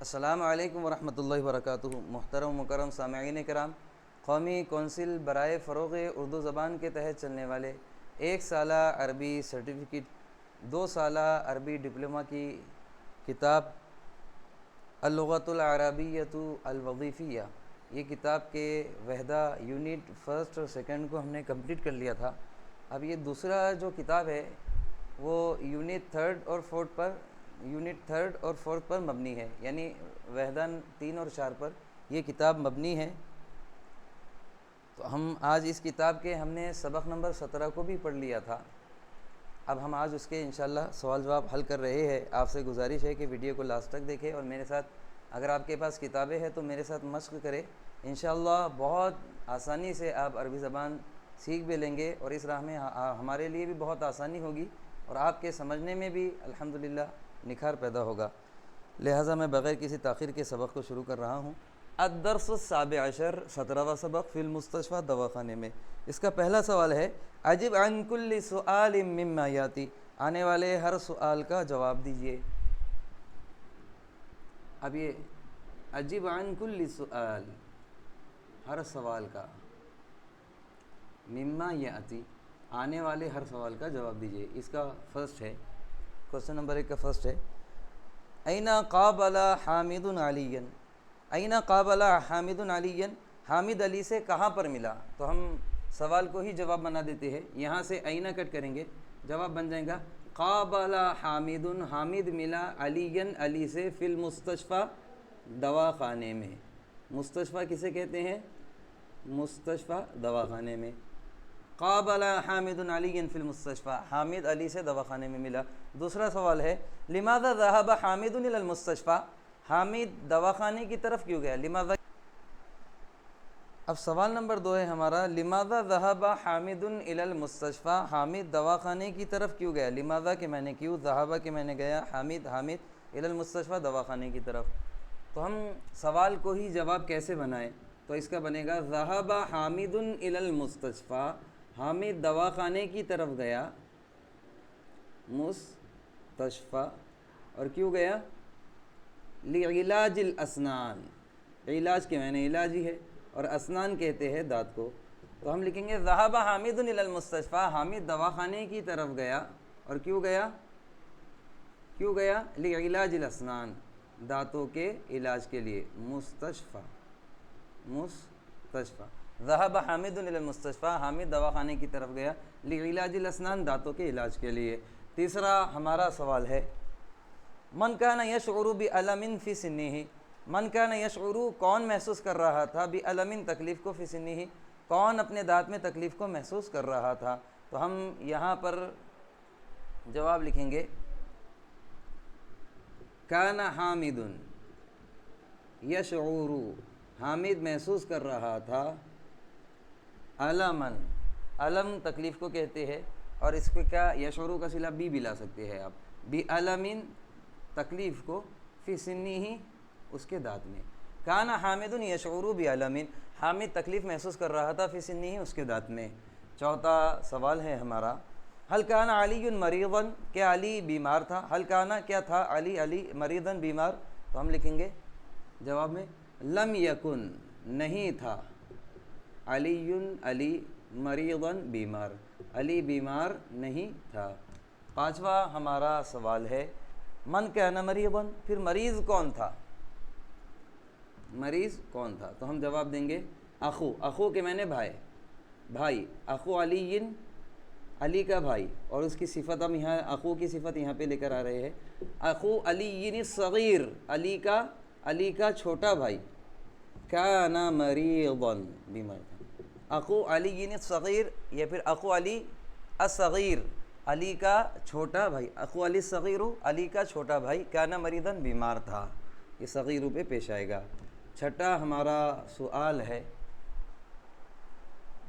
السلام علیکم ورحمۃ اللہ وبرکاتہ۔ محترم مکرم سامعین کرام، قومی کونسل برائے فروغ اردو زبان کے تحت چلنے والے 1 سالہ عربی سرٹیفکیٹ 2 سالہ عربی ڈپلومہ کی کتاب اللغۃ العربیۃ الوظیفیہ، یہ کتاب کے وحدہ یونٹ 1 اور 2 کو ہم نے کمپلیٹ کر لیا تھا۔ اب یہ دوسرا جو کتاب ہے وہ یونٹ 3 اور 4 پر مبنی ہے، یعنی وحدہ 3 اور 4 پر یہ کتاب مبنی ہے۔ تو ہم آج اس کتاب کے ہم نے سبق نمبر 17 کو بھی پڑھ لیا تھا۔ اب ہم آج اس کے انشاءاللہ سوال جواب حل کر رہے ہیں۔ آپ سے گزارش ہے کہ ویڈیو کو لاسٹ تک دیکھیں اور میرے ساتھ، اگر آپ کے پاس کتابیں ہیں تو میرے ساتھ مشق کریں۔ انشاءاللہ بہت آسانی سے آپ عربی زبان سیکھ بھی لیں گے اور اس راہ میں ہمارے لیے بھی بہت آسانی ہوگی اور آپ کے سمجھنے میں بھی الحمدللہ نکھار پیدا ہوگا۔ لہٰذا میں بغیر کسی تاخیر کے سبق کو شروع کر رہا ہوں۔ الدرس السابع عشر، 17واں سبق فی المستشفیٰ، دواخانے میں۔ اس کا پہلا سوال ہے اجب عن کل سؤال مما یاتی، آنے والے ہر سوال کا جواب دیجیے۔ اب یہ اجب عن کل سؤال، ہر سوال کا، مما یاتی، آنے والے ہر سوال کا جواب دیجیے۔ اس کا فرسٹ ہے، کوشچن نمبر 1 کا فرسٹ ہے این قابل حامد علیًا، این قابل حامد علیًا، حامد علی سے کہاں پر ملا؟ تو ہم سوال کو ہی جواب بنا دیتے ہیں، یہاں سے این کٹ کریں گے، جواب بن جائے گا قابل حامد، حامد ملا علیًا، علی سے، فی المستشفیٰ، دواخانے میں۔ مستشفیٰ کسے کہتے ہیں؟ مستشفیٰ، دواخانے میں۔ قابل حامد علی فی المستشفیٰ، حامد علی سے دواخانے میں ملا۔ دوسرا سوال ہے لماذا ذهب حامد الى المستشفیٰ، حامد دواخانے کی طرف کیوں گیا؟ لماذا۔ اب سوال نمبر 2 ہے ہمارا لماذا ذهب حامد الى المستشفیٰ، حامد دواخانے کی طرف کیوں گیا؟ لماذا کہ میں نے کیوں، ذهب کہ میں نے گیا، حامد الى المستشفیٰ دواخانے کی طرف۔ تو ہم سوال کو ہی جواب کیسے بنائیں؟ تو اس کا بنے گا ذهب حامد الى المستشفیٰ، حامد دواخانے کی طرف گیا، مستشفیٰ، اور کیوں گیا؟ لعلاج الاسنان، علاج کے معنی علاج ہی ہے اور اسنان کہتے ہیں دانت کو۔ تو ہم لکھیں گے ذهب حامد الى المستشفیٰ، حامد دواخانے کی طرف گیا، اور کیوں گیا؟ کیوں گیا؟ لعلاج الاسنان، دانتوں کے علاج کے لیے، مستشفیٰ، مستشفیٰ۔ ذهب حامد الى المستشفیٰ، حامد دواخانے کی طرف گیا، لعلاج الاسنان، دانتوں کے علاج کے لیے۔ تیسرا ہمارا سوال ہے من کان یشعر بألم فی سنہ، من کان یشعر، کون محسوس کر رہا تھا، بألم، تکلیف کو، فی سنہ، کون اپنے دانت میں تکلیف کو محسوس کر رہا تھا؟ تو ہم یہاں پر جواب لکھیں گے کان حامد یشعر، حامد محسوس کر رہا تھا، علمن، علم تکلیف کو کہتے ہیں اور اس کو کیا یشعرو کا صلہ بھی لا سکتے ہیں آپ، بعلمن، تکلیف کو، فی سنہ، اس کے دانت میں۔ کان حامد یشعر بعلمن، حامد تکلیف محسوس کر رہا تھا، فی سنہ، اس کے دانت میں۔ چوتھا سوال ہے ہمارا هل کان علی مریضا، کیا علی بیمار تھا؟ هل کان، کیا تھا، علی مریضا، بیمار؟ تو ہم لکھیں گے جواب میں لم یکن، نہیں تھا، علی مریضا، بیمار، علی بیمار نہیں تھا۔ پانچواں ہمارا سوال ہے من کان مریضا، پھر مریض کون تھا؟ مریض کون تھا؟ تو ہم جواب دیں گے اخو، اخو کے معنی بھائی، اخو علی، علی کا بھائی، اور اس کی صفت ہم یہاں اخو کی صفت یہاں پہ لے کر آ رہے ہیں، اخو علی الصغیر، علی کا چھوٹا بھائی، کان مریضا، بیمار تھا۔ اخو علی الصغیر یا پھر اخو علی الصغیر، علی کا چھوٹا بھائی، اخو علی الصغیر، علی کا چھوٹا بھائی، کان مریضا، بیمار تھا، یہ صغیروں پہ پیش آئے گا۔ چھٹا ہمارا سوال ہے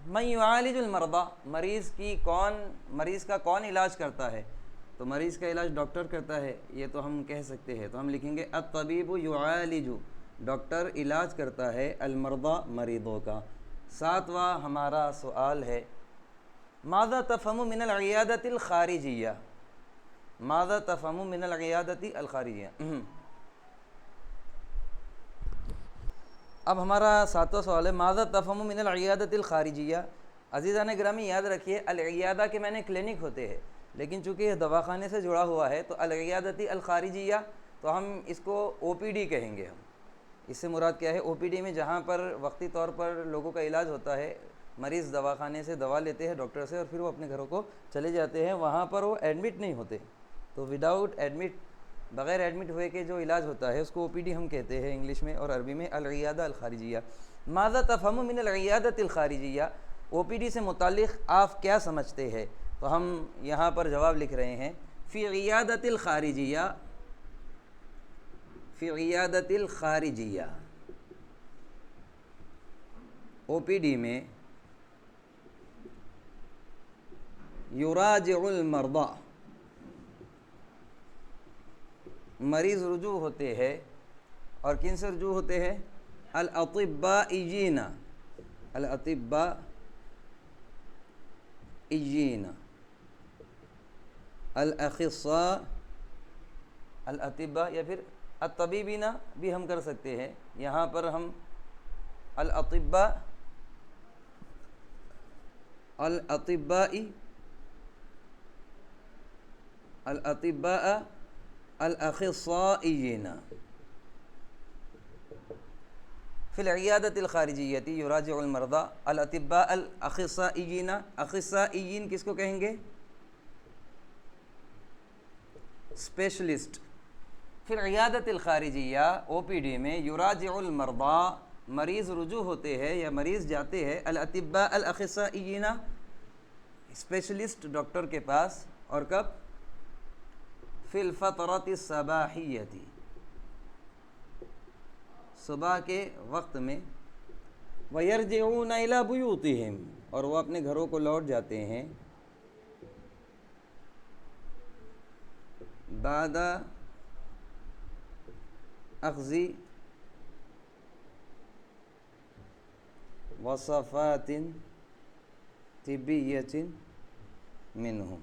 من یعالج المرضى، مریض کا کون علاج کرتا ہے؟ تو مریض کا علاج ڈاکٹر کرتا ہے، یہ تو ہم کہہ سکتے ہیں۔ تو ہم لکھیں گے الطبیب یعالج، ڈاکٹر علاج کرتا ہے، المرضى، مریضوں کا۔ ساتواں ہمارا سوال ہے ماذا تفهم من العیادۃ اب ہمارا ساتواں سوال ہے، ماذا تفہم من العیادۃ الخارجیہ؟ عزیزان گرامی یاد رکھیے، العیادہ کے معنی کلینک ہوتے ہیں، لیکن چونکہ یہ دواخانے سے جڑا ہوا ہے تو العیادۃ الخارجیہ تو ہم اس کو او پی ڈی کہیں گے. ہم اس سے مراد کیا ہے؟ او پی ڈی میں جہاں پر وقتی طور پر لوگوں کا علاج ہوتا ہے، مریض دواخانے سے دوا لیتے ہیں ڈاکٹر سے اور پھر وہ اپنے گھروں کو چلے جاتے ہیں، وہاں پر وہ ایڈمٹ نہیں ہوتے. تو وداؤٹ ایڈمٹ، بغیر ایڈمٹ ہوئے کہ جو علاج ہوتا ہے اس کو او پی ڈی ہم کہتے ہیں انگلش میں اور عربی میں العیادہ الخارجیہ. ماذا تفہم من العیادۃ الخارجیہ؟ او پی ڈی سے متعلق آپ کیا سمجھتے ہیں؟ تو ہم یہاں پر جواب لکھ رہے ہیں، فی عیادۃ الخارجیہ، فی عیادۃ الخارجیہ، او پی ڈی میں یراجع المرضى، مریض رجوع ہوتے ہیں، اور کن سے رجوع ہوتے ہیں؟ الاطبائیین، الاطبائیین، الاخصاء، الاطباء یا پھر الطبیبین بھی ہم کر سکتے ہیں. یہاں پر ہم الاطباء، الاطبائی، الاطباء الاخصائیین. فی العیادۃ الخارجیہ یراجع المرضى الاطباء الاخصائیین. اخصائیین کس کو کہیں گے؟ اسپیشلسٹ. فی العیادۃ الخارجیہ، او پی ڈی میں یراجع المرضى، مریض رجوع ہوتے ہیں یا مریض جاتے ہیں، الاطباء الاخصائیین، اسپیشلسٹ ڈاکٹر کے پاس. اور کب؟ فی الفترۃ الصباحیہ، صبح کے وقت میں. ویرجعون الی بیوتہم، اور وہ اپنے گھروں کو لوٹ جاتے ہیں. بعد اخذ وصفات طبیۃ منہم،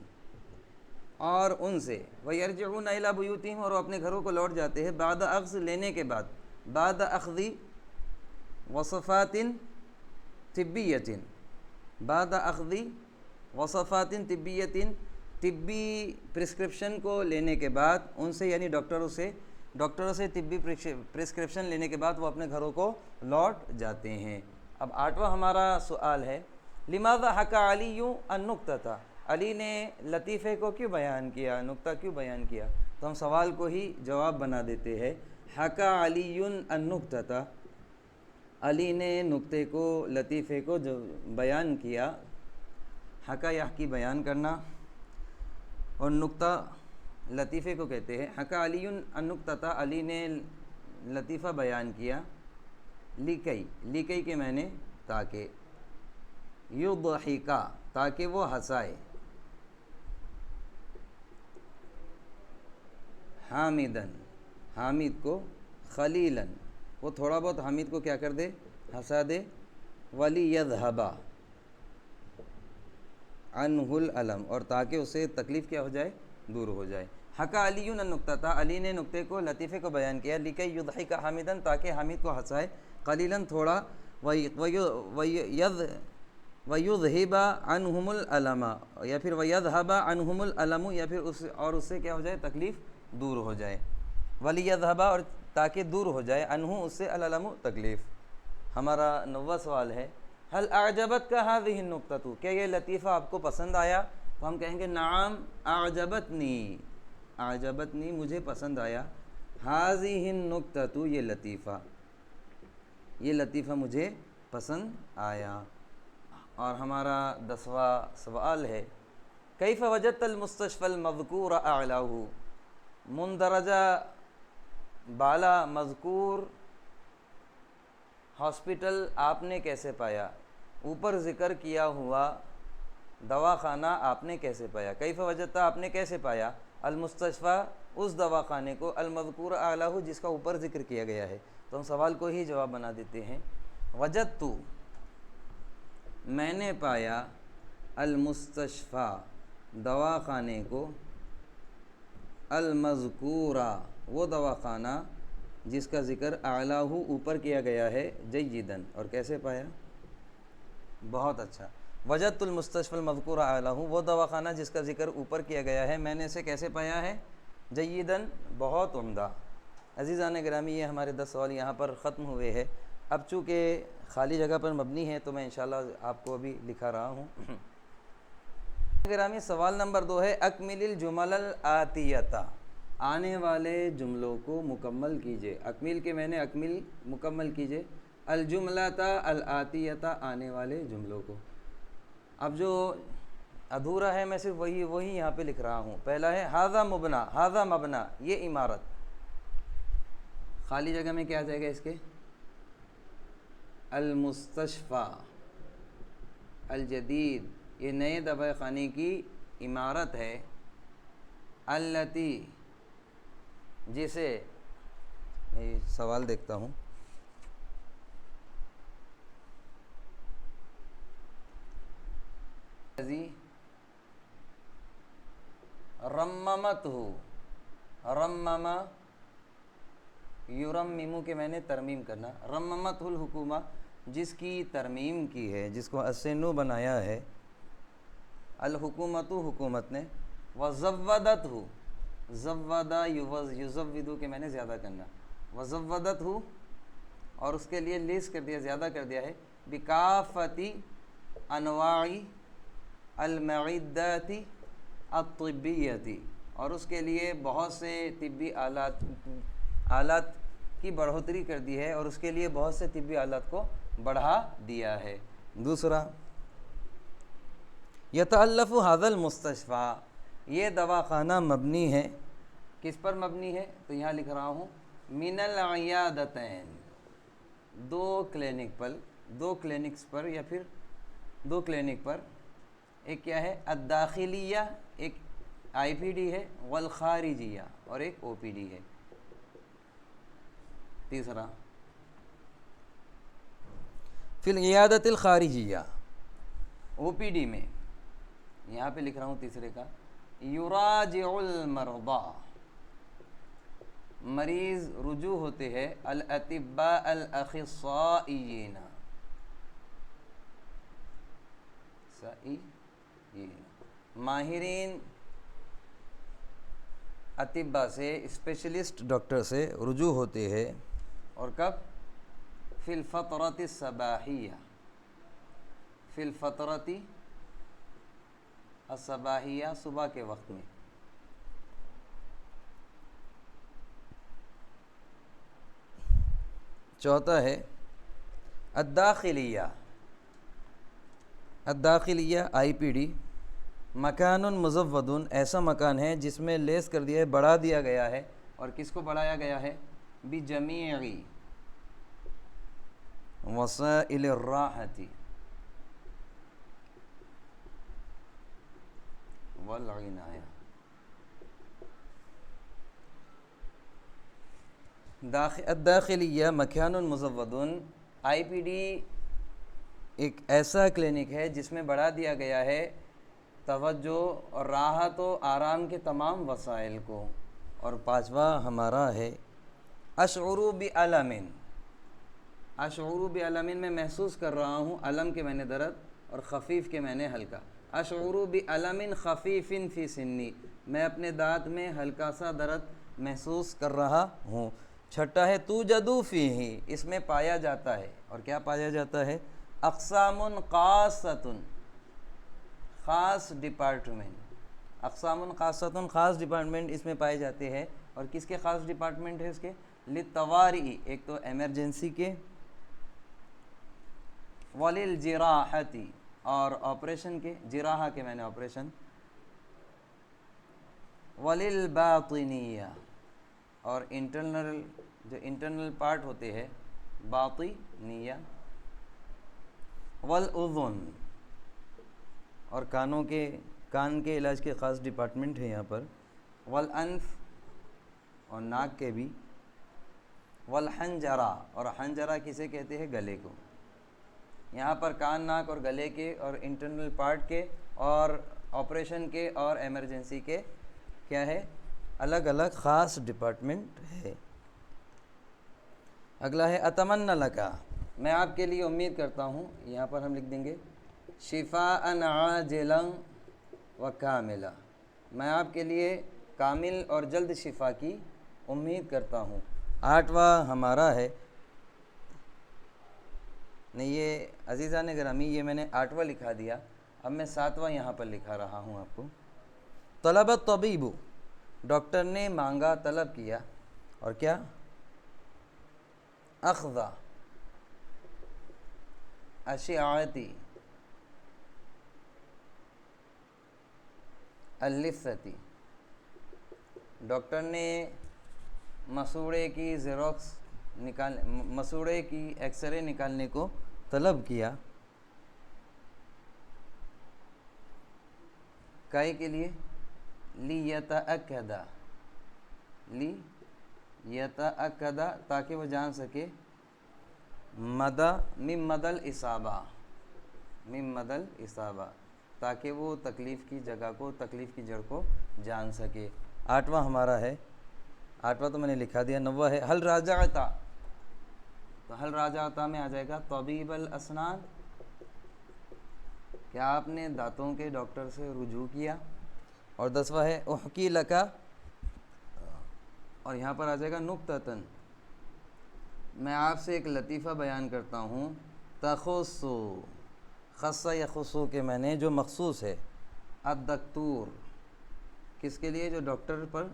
اور ان سے ویرجعون الی بیوتہم، اور وہ اپنے گھروں کو لوٹ جاتے ہیں. بعد اخذ، لینے کے بعد، بعد اخذ وصفات طبیۃ، بعد اخذ وصفات طبیۃ، طبی پرسکرپشن کو لینے کے بعد ان سے، یعنی ڈاکٹروں سے طبی پرسکرپشن لینے کے بعد وہ اپنے گھروں کو لوٹ جاتے ہیں. اب 8واں ہمارا سوال ہے، لماذا حکى علی النکتۃ؟ علی نے لطیفے کو کیوں بیان کیا، نکتہ کیوں بیان کیا؟ تو ہم سوال کو ہی جواب بنا دیتے ہیں. حکى علی النکتۃ، علی نے نکتے کو، لطیفے کو جو بیان کیا. حکا یحکی بیان کرنا، اور نکتہ لطیفے کو کہتے ہیں. حکى علی النکتۃ، علی نے لطیفہ بیان کیا. لکی، لکی کے معنی تاکہ، یضحکا، تاکہ وہ ہنسائے. حامدن، حامد کو، خلیلاً، وہ تھوڑا بہت حامد کو کیا کر دے؟ ہنسا دے. ولیذھبا عنہ الالم، اور تاکہ اسے تکلیف کیا ہو جائے؟ دور ہو جائے. حکى علی النکتۃ، علی نے نکتے کو، لطیفے کو بیان کیا. لکی یضحک حامدن، تاکہ حامد کو ہنسائے. قلیلاً، تھوڑا. ویذھب عنہم الالم، یا پھر ویذھب عنہم الالم، یا پھر اس سے کیا ہو جائے؟ تکلیف دور ہو جائے. ولیذھب، اور تاکہ دور ہو جائے، عنہ، اس سے، الالم، تکلیف. ہمارا 9واں سوال ہے، هل اعجبتک هذه النکتۃ؟ کیا یہ لطیفہ آپ کو پسند آیا؟ تو ہم کہیں گے نعم اعجبتنی، اعجبتنی، مجھے پسند آیا. هذه النکتۃ، یہ لطیفہ مجھے پسند آیا. اور ہمارا 10واں سوال ہے، کیف وجدت المستشفى المذکور اعلاہ؟ مندرجہ بالا مذکور ہاسپٹل آپ نے کیسے پایا؟ اوپر ذکر کیا ہوا دواخانہ آپ نے کیسے پایا؟ کیف وجدت، آپ نے کیسے پایا؟ المستشفى، اس دواخانے کو، المذکور اعلاہ، جس کا اوپر ذکر کیا گیا ہے. تو ہم سوال کو ہی جواب بنا دیتے ہیں. وجدت، میں نے پایا، المستشفى، دواخانے کو، المذکورہ، وہ دواخانہ، جس کا ذکر اعلیٰ اوپر کیا گیا ہے، جیدن، اور کیسے پایا؟ بہت اچھا۔ وجدت المستشفی المذکور اعلیٰ، وہ دواخانہ جس کا ذکر اوپر کیا گیا ہے، میں نے اسے کیسے پایا ہے؟ جیدن، بہت عمدہ۔ عزیزان گرامی، یہ ہمارے 10 سوال یہاں پر ختم ہوئے ہیں۔ اب چونکہ خالی جگہ پر مبنی ہے تو میں انشاءاللہ آپ کو ابھی لکھا رہا ہوں۔ گرامی، سوال نمبر 2 ہے اکمل الجمل الآتیۃ، آنے والے جملوں کو مکمل کیجئے۔ اکمل کے میں نے اکمل، مکمل کیجئے، الجملۃ الآتیۃ، آنے والے جملوں کو۔ اب جو ادھورا ہے میں صرف وہی یہاں پہ لکھ رہا ہوں۔ پہلا ہے ھذا مبنا، ھذا مبنا، یہ عمارت۔ خالی جگہ میں کیا آ جائے گا اس کے؟ المستشفی الجدید، یہ نئے دواخانے خانے کی عمارت ہے۔ التی، جسے، میں سوال دیکھتا ہوں، رممت ہو، رمم، یرممو کے میں نے ترمیم کرنا، رممت الحکومہ، جس کی ترمیم کی ہے، جس کو اسنو بنایا ہے، الحکومت، حکومت نے، وزودت ہو، زودہ یزودو کے میں نے زیادہ کرنا، وزودت ہو، اور اس کے لیے لیس کر دیا، زیادہ کر دیا ہے، بکافتی انواعی المعدات الطبیتی، اور اس کے لیے بہت سے طبی آلات کی بڑھوتری کر دی ہے، اور اس کے لیے بہت سے طبی آلات کو بڑھا دیا ہے۔ دوسرا، یتألف ھذا المستشفی، یہ دواخانہ مبنی ہے، کس پر مبنی ہے؟ تو یہاں لکھ رہا ہوں من العیادتین، دو کلینکس پر یا پھر دو کلینک پر۔ ایک کیا ہے؟ الداخلیہ، ایک آئی پی ڈی ہے، والخارجیہ، اور ایک او پی ڈی ہے۔ تیسرا، فی العیادۃ الخارجیہ، او پی ڈی میں، یہاں پہ لکھ رہا ہوں تیسرے کا، یراجع المرضى، مریض رجوع ہوتے ہیں، الاطباء الاخصائیین، ماہرین اطباء سے، اسپیشلسٹ ڈاکٹر سے رجوع ہوتے ہیں، اور کب؟ فی الفترۃ الصباحیہ، فی الفترۃ الصباحیہ، صبح کے وقت میں۔ چوتھا ہے الداخلیہ، الداخلیہ آئی پی ڈی، مکان مزود، ایسا مکان ہے جس میں لیس کر دیا ہے، بڑھا دیا گیا ہے، اور کس کو بڑھایا گیا ہے؟ بجمیع وسائل الراحۃ والعنایہ۔ الداخلیہ مکان مزود، آئی پی ڈی ایک ایسا کلینک ہے جس میں بڑھا دیا گیا ہے توجہ اور راحت و آرام کے تمام وسائل کو۔ اور پانچواں ہمارا ہے اشعر بعلم، اشعر بعلم، میں محسوس کر رہا ہوں، علم کے میں نے درد اور خفیف کے میں نے ہلکا، اشعر بعلم خفیف فی سنی، میں اپنے دانت میں ہلکا سا درد محسوس کر رہا ہوں۔ چھٹا ہے توجد فیہ، اس میں پایا جاتا ہے، اور کیا پایا جاتا ہے؟ اقسام خاصۃ، خاص ڈپارٹمنٹ، اقسام خاصۃ، خاص ڈپارٹمنٹ اس میں پائے جاتے ہیں۔ اور کس کے خاص ڈپارٹمنٹ ہے اس کے؟ للطوارئ، ایک تو ایمرجنسی کے، وللجراحۃ، اور آپریشن کے، جراحہ کے میں نے آپریشن، وللباطنیہ، اور انٹرنل، جو انٹرنل پارٹ ہوتے ہیں، باطنیہ، والاذن، اور کانوں کے، کان کے علاج کے خاص ڈپارٹمنٹ ہے یہاں پر، والانف، اور ناک کے بھی، والحنجرہ، اور حنجرہ کسے کہتے ہیں؟ گلے کو۔ یہاں پر کان، ناک اور گلے کے، اور انٹرنل پارٹ کے، اور آپریشن کے، اور ایمرجنسی کے کیا ہے؟ الگ الگ خاص ڈپارٹمنٹ ہے۔ اگلا ہے اتمنى لکا، میں آپ کے لیے امید کرتا ہوں، یہاں پر ہم لکھ دیں گے شفاء عاجلا و کاملا، میں آپ کے لیے کامل اور جلد شفا کی امید کرتا ہوں۔ 8واں ہمارا ہے، نہیں یہ عزیزان گرامی یہ میں نے 8واں لکھا دیا، اب میں 7واں یہاں پر لکھا رہا ہوں آپ کو۔ طلب الطبیب، ڈاکٹر نے مانگا، طلب کیا، اور کیا؟ اخذ اشعتی اللثتی، ڈاکٹر نے مسوڑے کی زیروکس مسوڑے کی ایکس رے نکالنے کو طلب کیا، کائے کے لیے؟ لیتأکد، لیتأکد، تاکہ وہ جان سکے، من مدى الاصابہ، من مدى الاصابہ، تاکہ وہ تکلیف کی جگہ کو، تکلیف کی جڑ کو جان سکے۔ 8واں ہمارا ہے، 8واں تو میں نے لکھا دیا۔ 9واں ہے حل راجعتا، تو حل راجعتا میں آ جائے گا طبیب الاسنان، کیا آپ نے دانتوں کے ڈاکٹر سے رجوع کیا؟ اور 10واں ہے احکی لکا، اور یہاں پر آ جائے گا نکتتن، میں آپ سے ایک لطیفہ بیان کرتا ہوں، تخص، خص یخصو کے معنی جو مخصوص ہے، الدکتور کس کے لیے؟ جو ڈاکٹر پر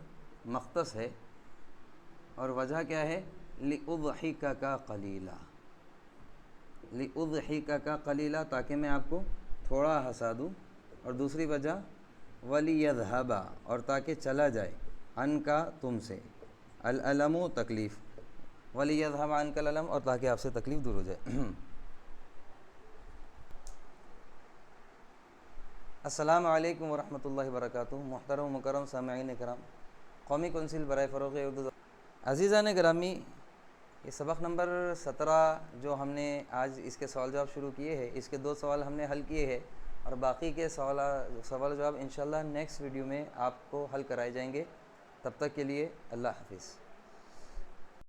مختص ہے، اور وجہ کیا ہے؟ لِأُضْحِكَكَ قَلِيلًا، لِأُضْحِكَكَ قَلِيلًا، تاکہ میں آپ کو تھوڑا ہنسا دوں، اور دوسری وجہ وَلِيَذْهَبَ، اور تاکہ چلا جائے، عَنْكَ تم سے، الْأَلَمُ تکلیف، وَلِيَذْهَبَ عَنْكَ الْأَلَمُ، اور تاکہ آپ سے تکلیف دور ہو جائے۔ السلام علیکم ورحمۃ اللہ وبرکاتہ، محترم و مکرم سامعین کرام، قومی کونسل برائے فروغ اردو، عزیزان گرامی، یہ سبق نمبر 17 جو ہم نے آج اس کے سوال جواب شروع کیے ہیں، اس کے 2 سوال ہم نے حل کیے ہیں، اور باقی کے سوال جواب انشاءاللہ نیکسٹ ویڈیو میں آپ کو حل کرائے جائیں گے۔ تب تک کے لیے اللہ حافظ۔